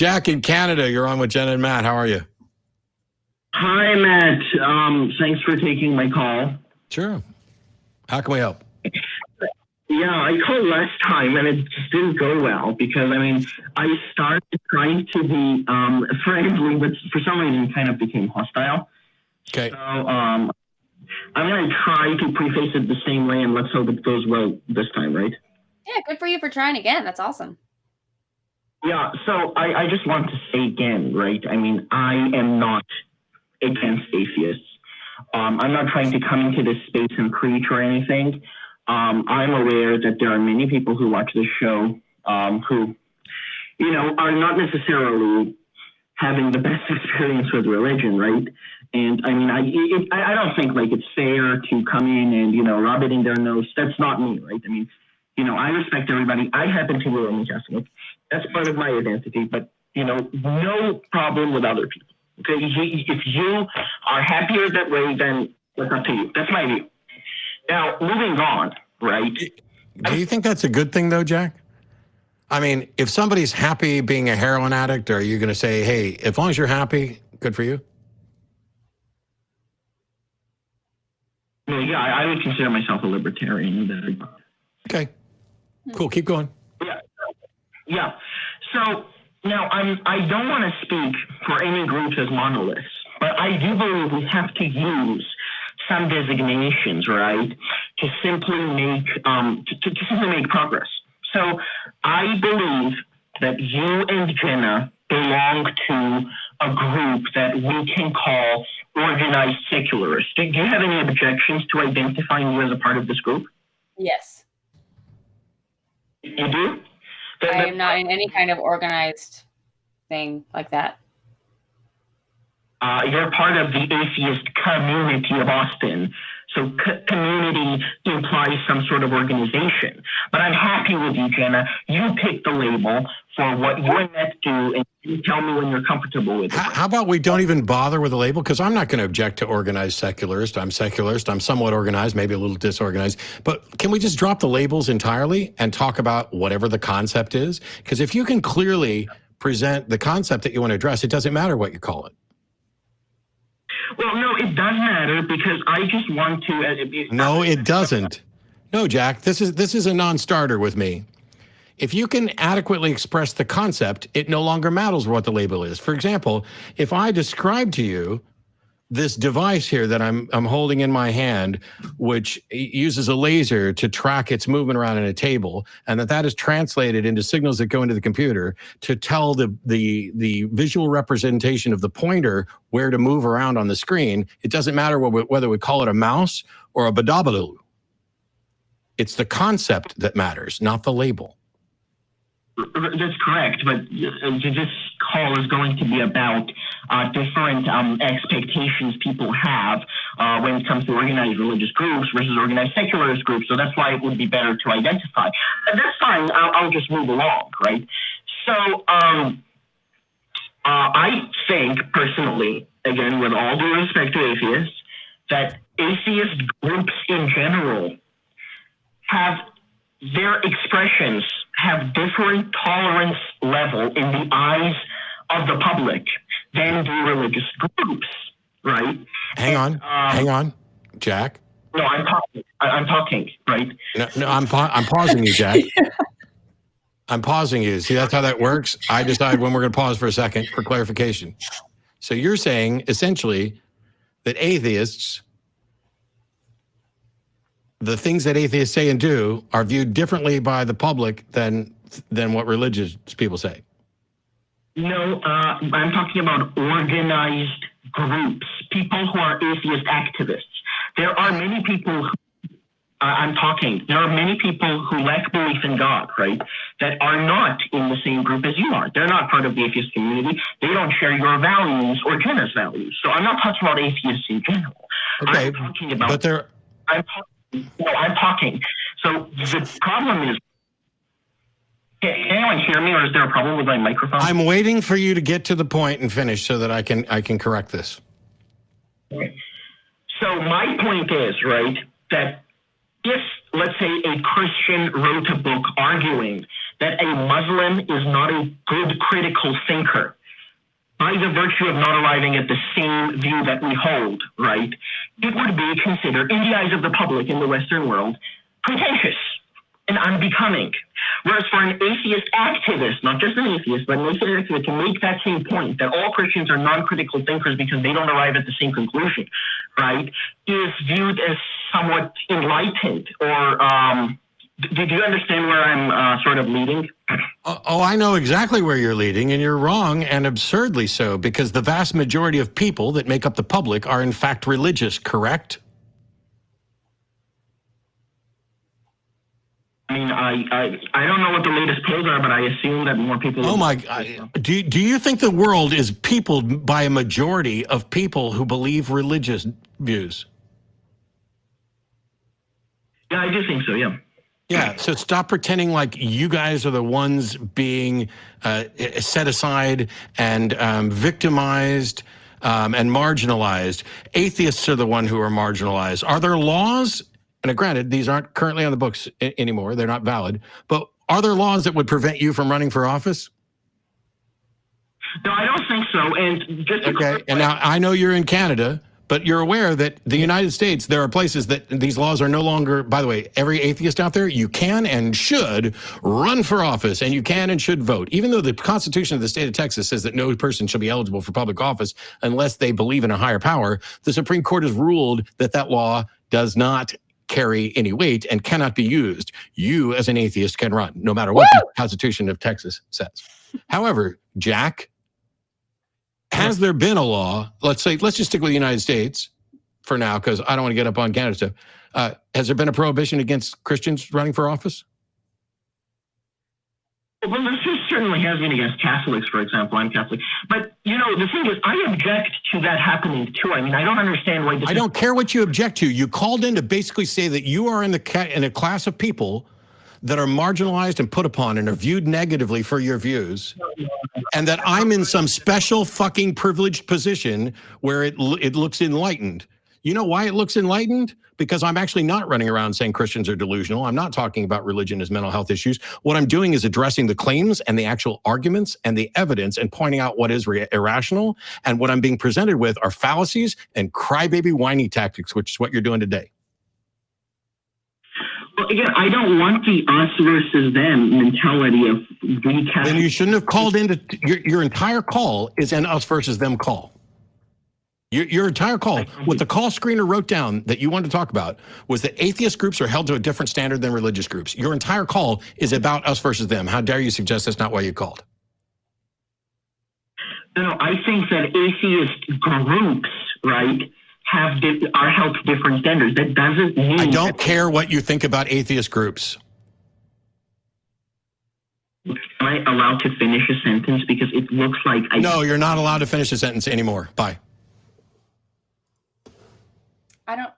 Jack in Canada, you're on with Jenna and Matt. How are you? Hi, Matt. Thanks for taking my call. Sure. How can we help? Yeah, I called last time and it just didn't go well because, I started trying to be friendly, but for some reason kind of became hostile. Okay. So I'm going to try to preface it the same way and let's hope it goes well this time, right? Yeah, good for you for trying again. That's awesome. Yeah, so I just want to say again, right? I am not against atheists. I'm not trying to come into this space and preach or anything. I'm aware that there are many people who watch this show who, are not necessarily having the best experience with religion, right? And I don't think like it's fair to come in and, rub it in their nose. That's not me, right? I respect everybody. I happen to be Roman Catholic. That's part of my identity, but, no problem with other people. Okay, if you are happier that way, then it's up to you. That's my view. Now, moving on, right? Do you think that's a good thing, though, Jack? If somebody's happy being a heroin addict, are you going to say, hey, as long as you're happy, good for you? Well, yeah, I would consider myself a libertarian in that regard. Okay, cool. Keep going. Yeah. So now I don't want to speak for any groups as monoliths, but I do believe we have to use some designations, right, to simply make to simply make progress. So I believe that you and Jenna belong to a group that we can call organized secularists. Do you have any objections to identifying you as a part of this group? Yes. You do? I am not in any kind of organized thing like that. You're part of the atheist community of Austin. So community implies some sort of organization. But I'm happy with you, Jenna. You pick the label for what you and Matt do, and you tell me when you're comfortable with it. How about we don't even bother with the label? Because I'm not going to object to organized secularist. I'm secularist. I'm somewhat organized, maybe a little disorganized. But can we just drop the labels entirely and talk about whatever the concept is? Because if you can clearly present the concept that you want to address, it doesn't matter what you call it. Well, no, it does matter because I just want to. No, it doesn't. No, Jack, this is a non-starter with me. If you can adequately express the concept, it no longer matters what the label is. For example, if I describe to you this device here that I'm holding in my hand, which uses a laser to track its movement around in a table, and that is translated into signals that go into the computer to tell the visual representation of the pointer where to move around on the screen, it doesn't matter whether we call it a mouse or a badabaloo. It's the concept that matters, not the label. That's correct, but this call is going to be about different expectations people have when it comes to organized religious groups versus organized secularist groups. So that's why it would be better to identify. And that's fine. I'll just move along, right? So I think personally, again, with all due respect to atheists, that atheist groups in general have their expressions have different tolerance level in the eyes of the public than do religious groups, right? Hang on, Jack. No, I'm talking, right? No, I'm pausing you, Jack. I'm pausing you. See, that's how that works. I decide when we're going to pause for a second for clarification. So you're saying essentially that atheists, the things that atheists say and do are viewed differently by the public than what religious people say. No, I'm talking about organized groups, people who are atheist activists. There are many people there are many people who lack belief in God, right, that are not in the same group as you are. They're not part of the atheist community. They don't share your values or Jenna's values. So I'm not talking about atheists in general. Okay, I'm talking about... but they're... I'm talking. So the problem is, can anyone hear me, or is there a problem with my microphone? I'm waiting for you to get to the point and finish so that I can correct this. Okay. So my point is, right, that if, let's say, a Christian wrote a book arguing that a Muslim is not a good critical thinker by the virtue of not arriving at the same view that we hold, right, it would be considered, in the eyes of the public in the Western world, pretentious and unbecoming. Whereas for an atheist activist, not just an atheist, but an atheist activist, to make that same point, that all Christians are non-critical thinkers because they don't arrive at the same conclusion, right, is viewed as somewhat enlightened or did you understand where I'm sort of leading? Oh, I know exactly where you're leading, and you're wrong, and absurdly so, because the vast majority of people that make up the public are in fact religious, correct? I mean, I don't know what the latest polls are, but I assume that more people... Oh my God. Do you think the world is peopled by a majority of people who believe religious views? Yeah, I do think so, yeah. Yeah, so stop pretending like you guys are the ones being set aside and victimized and marginalized. Atheists are the one who are marginalized. Are there laws? And granted, these aren't currently on the books anymore. They're not valid. But are there laws that would prevent you from running for office? No, I don't think so. And just okay, and now I know you're in Canada, but you're aware that the United States, there are places that these laws are no longer, by the way, every atheist out there, you can and should run for office, and you can and should vote. Even though the Constitution of the state of Texas says that no person shall be eligible for public office unless they believe in a higher power, the Supreme Court has ruled that that law does not carry any weight and cannot be used. You, as an atheist, can run, no matter what the Constitution of Texas says. However, Jack, has there been a law, let's just stick with the United States for now, because I don't want to get up on Canada stuff. Has there been a prohibition against Christians running for office? Well, this certainly has been against Catholics, for example. I'm Catholic. But, you know, the thing is, I object to that happening, too. I mean, I don't understand why... I don't care what you object to. You called in to basically say that you are in a class of people that are marginalized and put upon and are viewed negatively for your views, and that I'm in some special fucking privileged position where it looks enlightened. You know why it looks enlightened? Because I'm actually not running around saying Christians are delusional. I'm not talking about religion as mental health issues. What I'm doing is addressing the claims and the actual arguments and the evidence and pointing out what is irrational. And what I'm being presented with are fallacies and crybaby whiny tactics, which is what you're doing today. Well, again, I don't want the us versus them mentality of we Catholics. Then you shouldn't have called into your entire call is an us versus them call. Your entire call, what the call screener wrote down that you wanted to talk about was that atheist groups are held to a different standard than religious groups. Your entire call is about us versus them. How dare you suggest that's not why you called? No, I think that atheist groups, right, are held to different standards. That doesn't mean... I don't care what you think about atheist groups. Am I allowed to finish a sentence? Because it looks like No, you're not allowed to finish a sentence anymore. Bye. I don't...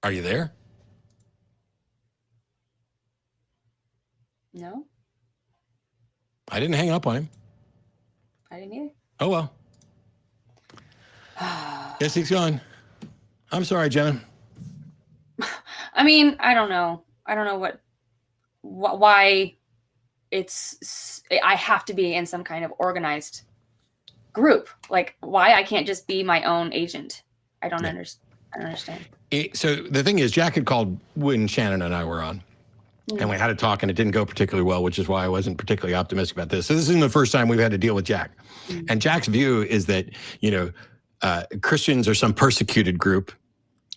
Are you there? No. I didn't hang up on him. I didn't either. Oh, well. Guess he's gone. I'm sorry, Jenna. I mean, I don't know. I don't know why I have to be in some kind of organized group. Like, why I can't just be my own agent. I don't understand. So the thing is, Jack had called when Shannon and I were on. And we had a talk, and it didn't go particularly well, which is why I wasn't particularly optimistic about this. So this isn't the first time we've had to deal with Jack. And Jack's view is that, Christians are some persecuted group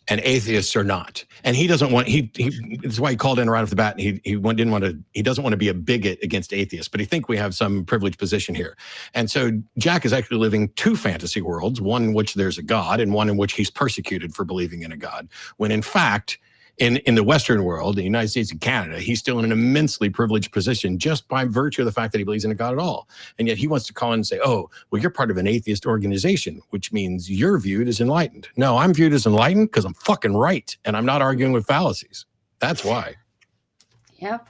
and atheists are not. And he doesn't want, that's why he called in right off the bat. And he doesn't want to be a bigot against atheists, but he thinks we have some privileged position here. And so Jack is actually living two fantasy worlds, one in which there's a God and one in which he's persecuted for believing in a God, when in fact, in the Western world, the United States and Canada, he's still in an immensely privileged position just by virtue of the fact that he believes in a God at all. And yet he wants to call in and say, oh, well, you're part of an atheist organization, which means you're viewed as enlightened. No, I'm viewed as enlightened because I'm fucking right. And I'm not arguing with fallacies. That's why. Yep.